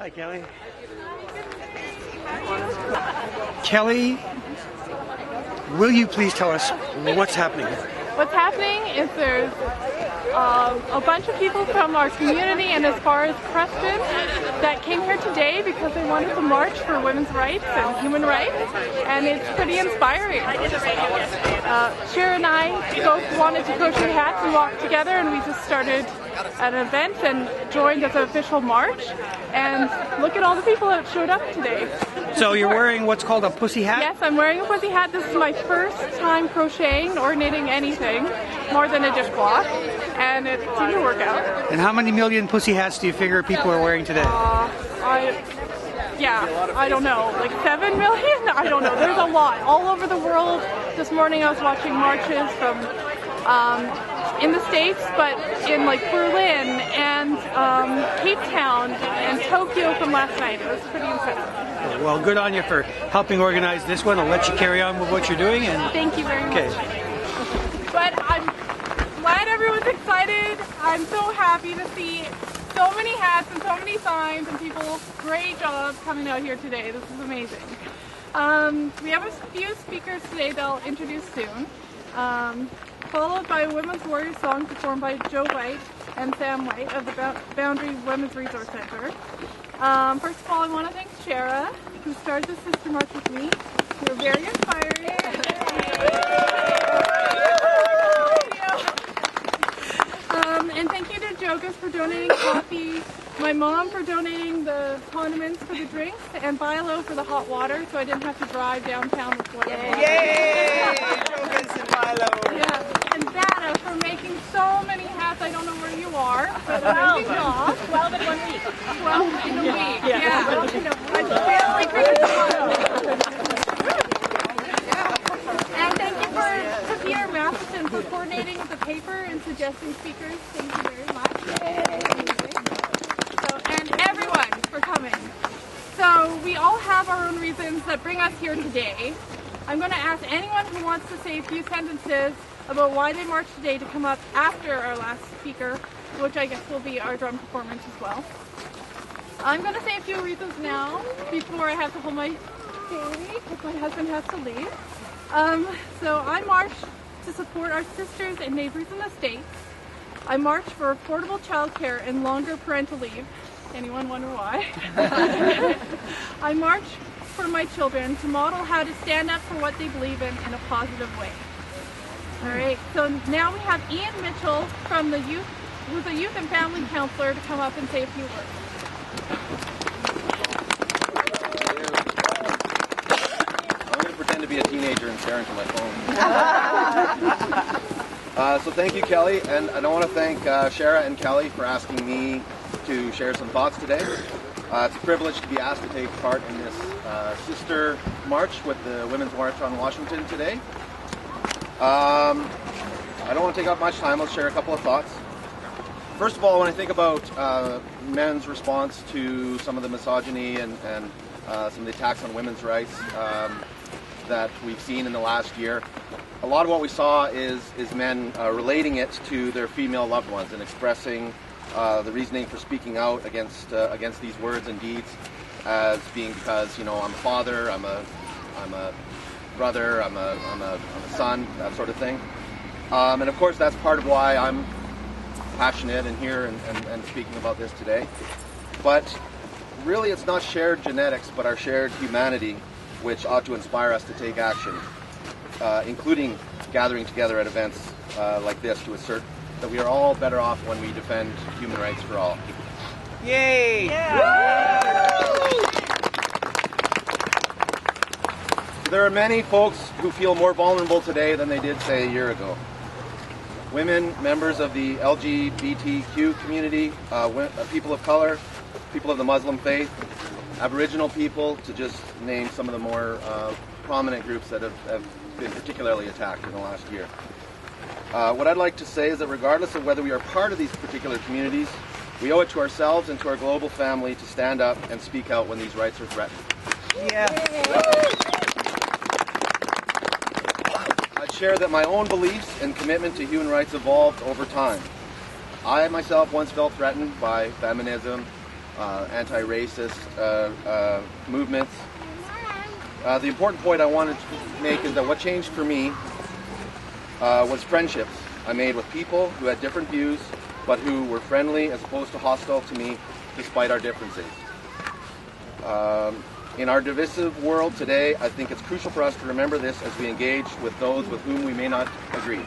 Hi, Kelly. Kelly, will you please tell us what's happening here? What's happening is there's a bunch of people from our community and as far as Preston that came here today because they wanted to march for women's rights and human rights, and it's pretty inspiring. Shara and I both wanted to crochet hats and walk together, and we just started at an event and joined as an official march, and look at all the people that showed up today. So you're wearing what's called a pussy hat? Yes, I'm wearing a pussy hat. This is my first time crocheting or knitting anything more than a dishcloth, and it seemed to work out. And how many million pussy hats do you figure people are wearing today? I don't know, like 7 million? I don't know. There's a lot all over the world. This morning I was watching marches from in the States, but in like Berlin and Cape Town and Tokyo from last night. It was pretty impressive. Well, good on you for helping organize this one. I'll let you carry on with what you're doing. And thank you very much. But I'm glad everyone's excited. I'm so happy to see so many hats and so many signs and people. Great job coming out here today. This is amazing. We have a few speakers today that I'll introduce soon. Followed by a Women's Warrior song performed by Joe White and Sam White of the Boundary Women's Resource Center. First of all, I want to thank Shara, who started the Sister March with me. You're very inspiring. And thank you to Jogas for donating coffee, my mom for donating the condiments for the drinks, and Bilo for the hot water, so I didn't have to drive downtown with water. Yay! Jogas and Bilo! Yeah, and Data for making so many hats. I don't know where you are, but amazing job. 12 in 1 week. 12 in a week. And thank you to Peter Matheson for coordinating the paper and suggesting speakers. Thank you very much. And everyone for coming. So we all have our own reasons that bring us here today. I'm going to ask anyone who wants to say a few sentences about why they marched today to come up after our last speaker, which I guess will be our drum performance as well. I'm going to say a few reasons now before I have to hold my baby because my husband has to leave. So I marched to support our sisters and neighbors in the States. I marched for affordable childcare and longer parental leave. Anyone wonder why? I marched for my children to model how to stand up for what they believe in a positive way. All right, so now we have Ian Mitchell from the youth, who's a youth and family counselor, to come up and say a few words. I'm going to pretend to be a teenager and stare into my phone. So thank you, Kelly, and I want to thank Shara and Kelly for asking me to share some thoughts today. It's a privilege to be asked to take part in this sister march with the Women's March on Washington today. I don't want to take up much time. I'll share a couple of thoughts. First of all, when I think about men's response to some of the misogyny and some of the attacks on women's rights that we've seen in the last year, a lot of what we saw is men relating it to their female loved ones and expressing the reasoning for speaking out against these words and deeds as being because, you know, I'm a father, I'm a brother, I'm a son, that sort of thing. And of course that's part of why I'm passionate and here and speaking about this today. But really it's not shared genetics but our shared humanity which ought to inspire us to take action, including gathering together at events like this to assert that we are all better off when we defend human rights for all. Yay! There are many folks who feel more vulnerable today than they did, say, a year ago. Women, members of the LGBTQ community, people of color, people of the Muslim faith, Aboriginal people, to just name some of the more prominent groups that have been particularly attacked in the last year. What I'd like to say is that regardless of whether we are part of these particular communities, we owe it to ourselves and to our global family to stand up and speak out when these rights are threatened. Yeah. I'd share that my own beliefs and commitment to human rights evolved over time. I myself once felt threatened by feminism, anti-racist movements. The important point I wanted to make is that what changed for me was friendships I made with people who had different views, but who were friendly as opposed to hostile to me despite our differences. In our divisive world today, I think it's crucial for us to remember this as we engage with those with whom we may not agree.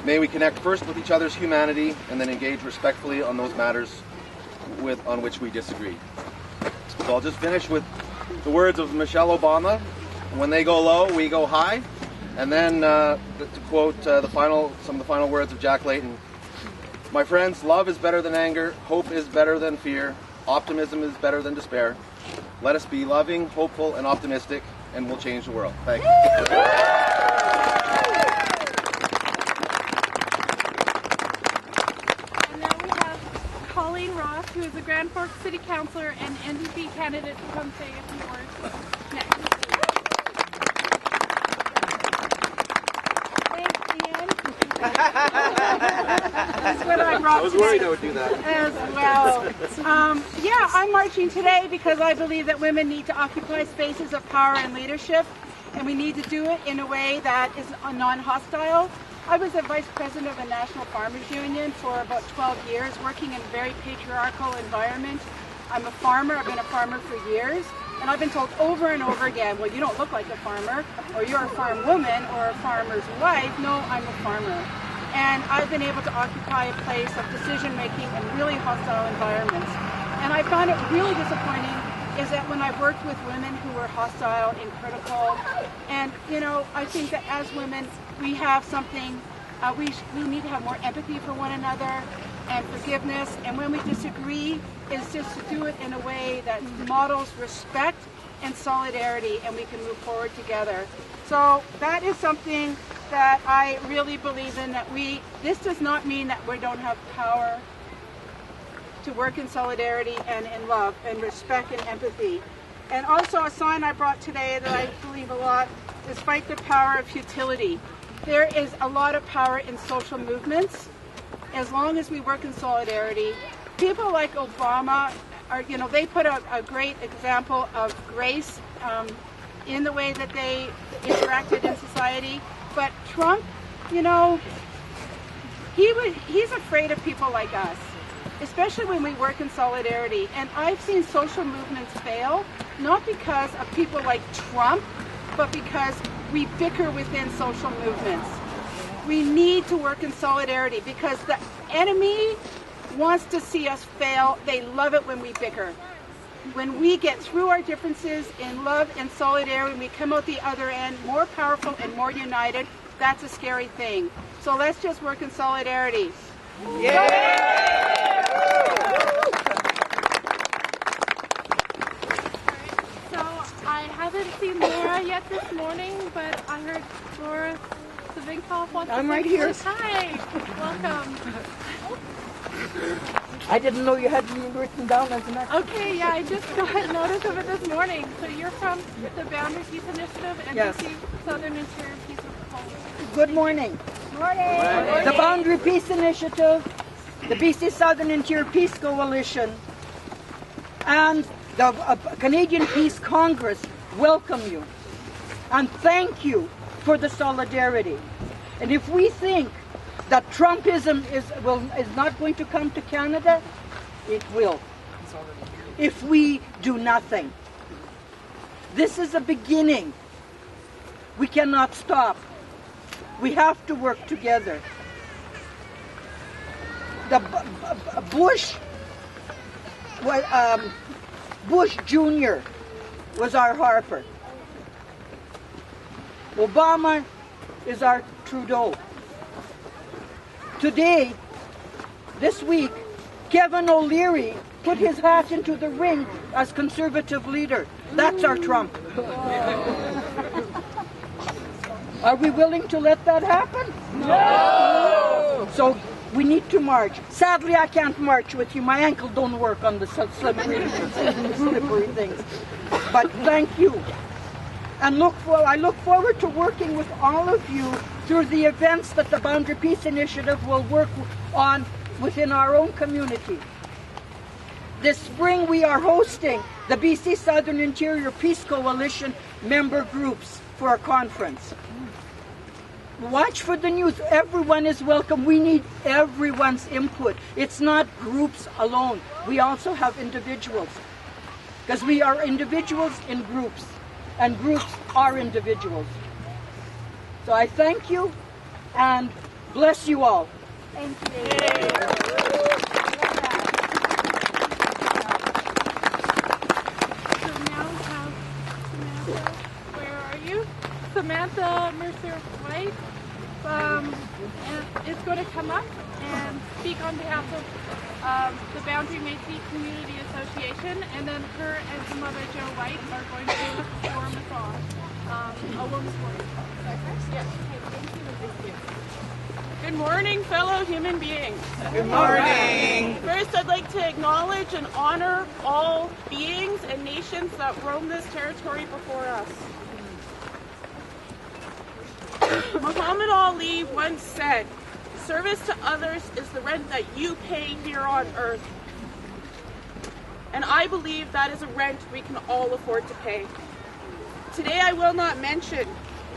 May we connect first with each other's humanity and then engage respectfully on those matters on which we disagree. So I'll just finish with the words of Michelle Obama: "When they go low, we go high." And then to quote some of the final words of Jack Layton: "My friends, love is better than anger, hope is better than fear, optimism is better than despair. Let us be loving, hopeful, and optimistic, and we'll change the world." Thank you. And now we have Colleen Ross, who is a Grand Forks City Councillor and NDP candidate, to come say a few words next. That's what I brought I was today worried I would do that. as well. Yeah, I'm marching today because I believe that women need to occupy spaces of power and leadership, and we need to do it in a way that is non-hostile. I was a vice president of a national farmers union for about 12 years, working in a very patriarchal environment. I'm a farmer. I've been a farmer for years. And I've been told over and over again, well, you don't look like a farmer, or you're a farm woman or a farmer's wife. No, I'm a farmer. And I've been able to occupy a place of decision-making in really hostile environments. And I found it really disappointing is that when I've worked with women who were hostile and critical, and, you know, I think that as women, we have something, we need to have more empathy for one another and forgiveness, and when we disagree, is just to do it in a way that models respect and solidarity, and we can move forward together. So that is something that I really believe in, that this does not mean that we don't have power to work in solidarity and in love and respect and empathy. And also a sign I brought today that I believe a lot is fight the power of futility. There is a lot of power in social movements as long as we work in solidarity. People like Obama are, you know, they put a great example of grace in the way that they interacted in society. But Trump, you know, he's afraid of people like us, especially when we work in solidarity. And I've seen social movements fail, not because of people like Trump, but because we bicker within social movements. We need to work in solidarity because the enemy wants to see us fail. They love it when we bicker. When we get through our differences in love and solidarity, and we come out the other end more powerful and more united, that's a scary thing. So let's just work in solidarity. Yeah. So I haven't seen Laura yet this morning, but I heard Laura Savinkov wants to I'm right here. Hi, welcome. I didn't know you had me written down as an actor. Okay, yeah, I just got notice of it this morning. So you're from the Boundary Peace Initiative and Yes. the Southern Interior Peace Coalition. Good morning. Morning. The Boundary Peace Initiative, the BC Southern Interior Peace Coalition, and the Canadian Peace Congress welcome you and thank you for the solidarity. And if we think that Trumpism is not going to come to Canada, it will. If we do nothing. This is a beginning. We cannot stop. We have to work together. The Bush Jr. was our Harper. Obama is our Trudeau. Today, this week, Kevin O'Leary put his hat into the ring as Conservative leader. That's our Trump. Are we willing to let that happen? No! So we need to march. Sadly, I can't march with you. My ankle don't work on the slippery things. But thank you. And I look forward to working with all of you through the events that the Boundary Peace Initiative will work on within our own community. This spring we are hosting the BC Southern Interior Peace Coalition member groups for a conference. Watch for the news. Everyone is welcome. We need everyone's input. It's not groups alone. We also have individuals, because we are individuals in groups, and groups are individuals. So I thank you and bless you all. Thank you. So now we have Samantha. Where are you? Samantha Mercer-White is going to come up and speak on behalf of the Boundary Métis Community Association, and then her and her mother, Joe White, are going to perform a song, A Woman's Voice. Yes. Thank you. Good morning, fellow human beings. Good morning. First, I'd like to acknowledge and honor all beings and nations that roam this territory before us. Muhammad Ali once said, "Service to others is the rent that you pay here on earth." And I believe that is a rent we can all afford to pay. Today I will not mention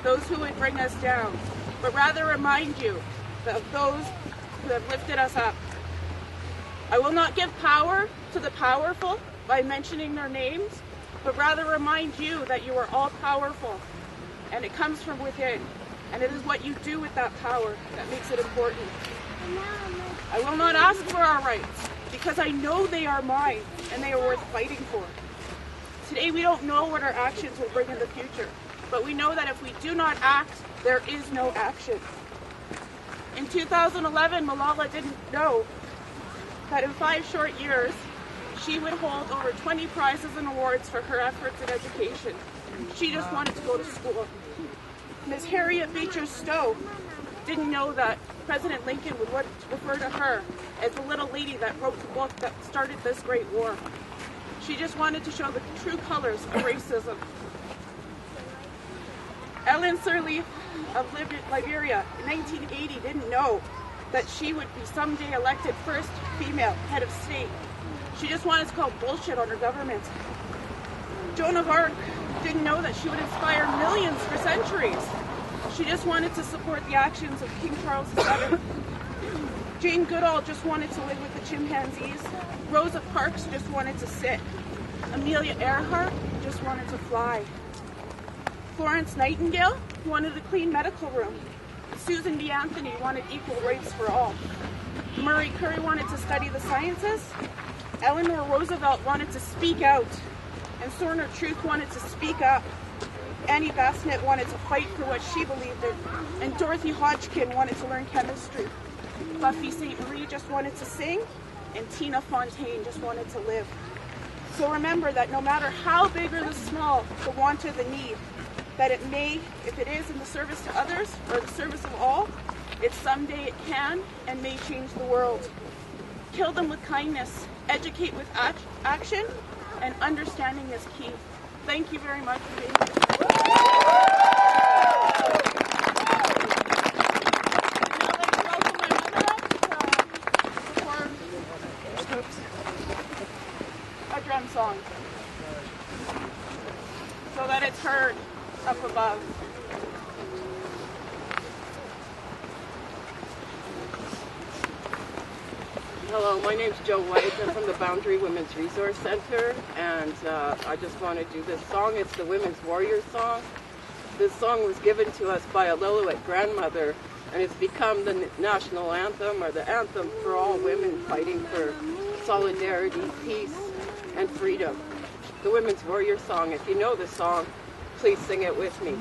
those who would bring us down, but rather remind you of those who have lifted us up. I will not give power to the powerful by mentioning their names, but rather remind you that you are all powerful, and it comes from within, and it is what you do with that power that makes it important. I will not ask for our rights, because I know they are mine, and they are worth fighting for. Today we don't know what our actions will bring in the future, but we know that if we do not act, there is no action. In 2011, Malala didn't know that in 5 short years, she would hold over 20 prizes and awards for her efforts in education. She just wanted to go to school. Ms. Harriet Beecher Stowe didn't know that President Lincoln would refer to her as the little lady that wrote the book that started this great war. She just wanted to show the true colors of racism. Ellen Sirleaf of Liberia in 1980 didn't know that she would be someday elected first female head of state. She just wanted to call bullshit on her government. Joan of Arc didn't know that she would inspire millions for centuries. She just wanted to support the actions of King Charles VII. Jane Goodall just wanted to live with the chimpanzees. Rosa Parks just wanted to sit. Amelia Earhart just wanted to fly. Florence Nightingale wanted a clean medical room. Susan B. Anthony wanted equal rights for all. Marie Curie wanted to study the sciences. Eleanor Roosevelt wanted to speak out. And Sojourner Truth wanted to speak up. Annie Bassnett wanted to fight for what she believed in. And Dorothy Hodgkin wanted to learn chemistry. Buffy St. Marie just wanted to sing. And Tina Fontaine just wanted to live. So remember that no matter how big or the small, the want or the need, that it may, if it is in the service to others or the service of all, it someday it can and may change the world. Kill them with kindness, educate with action, and understanding is key. Thank you very much for being here. A drum song so that it's heard up above. Hello, my name's Joe White. I'm from the Boundary Women's Resource Center, and I just want to do this song. It's the Women's Warrior song. This song was given to us by a Lillooet grandmother, and it's become the national anthem, or the anthem for all women fighting for solidarity, peace, and freedom. The Women's Warrior song. If you know the song, please sing it with me.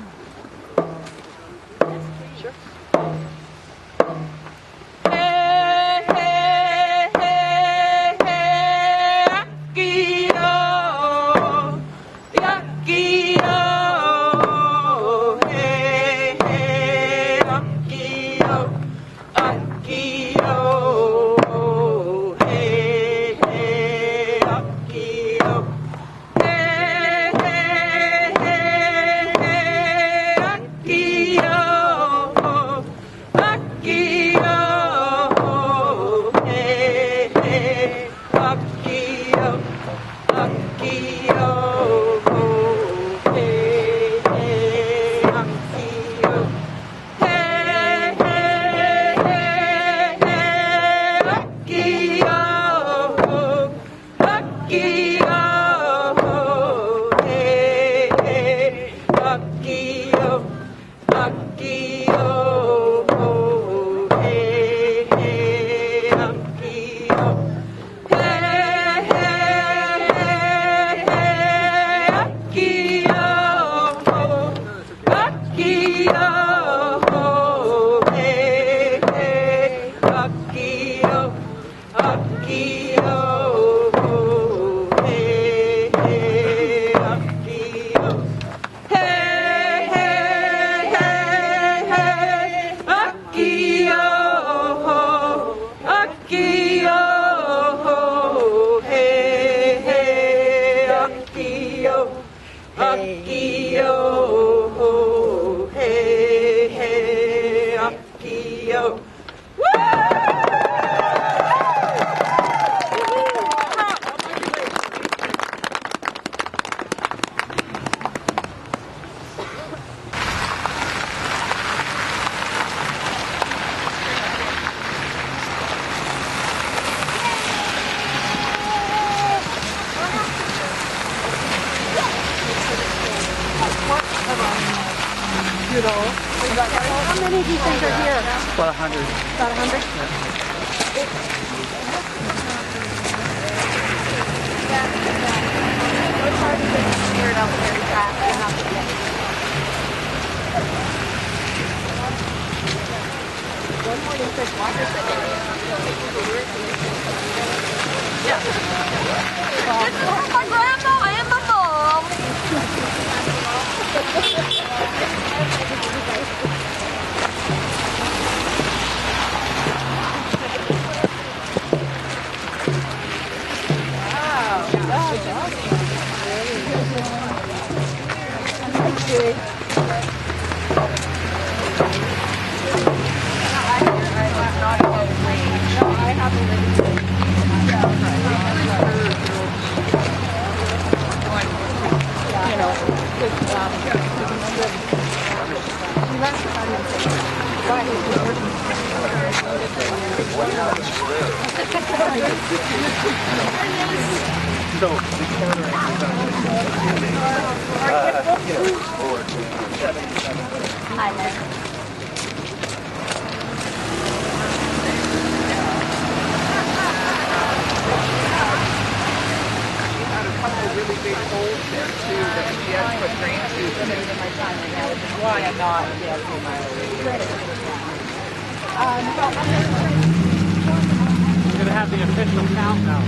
Sure. Oh How many do you think are here? About 100. About 100? My grandma and my mom. We're gonna have the official count now.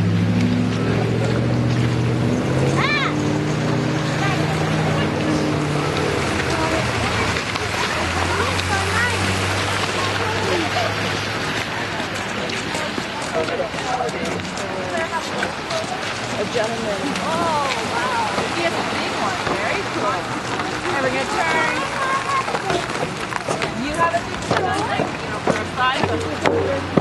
A gentleman. Oh, wow. He has a big one. Very cool. And we're going to turn. You have a big one, like, for a size of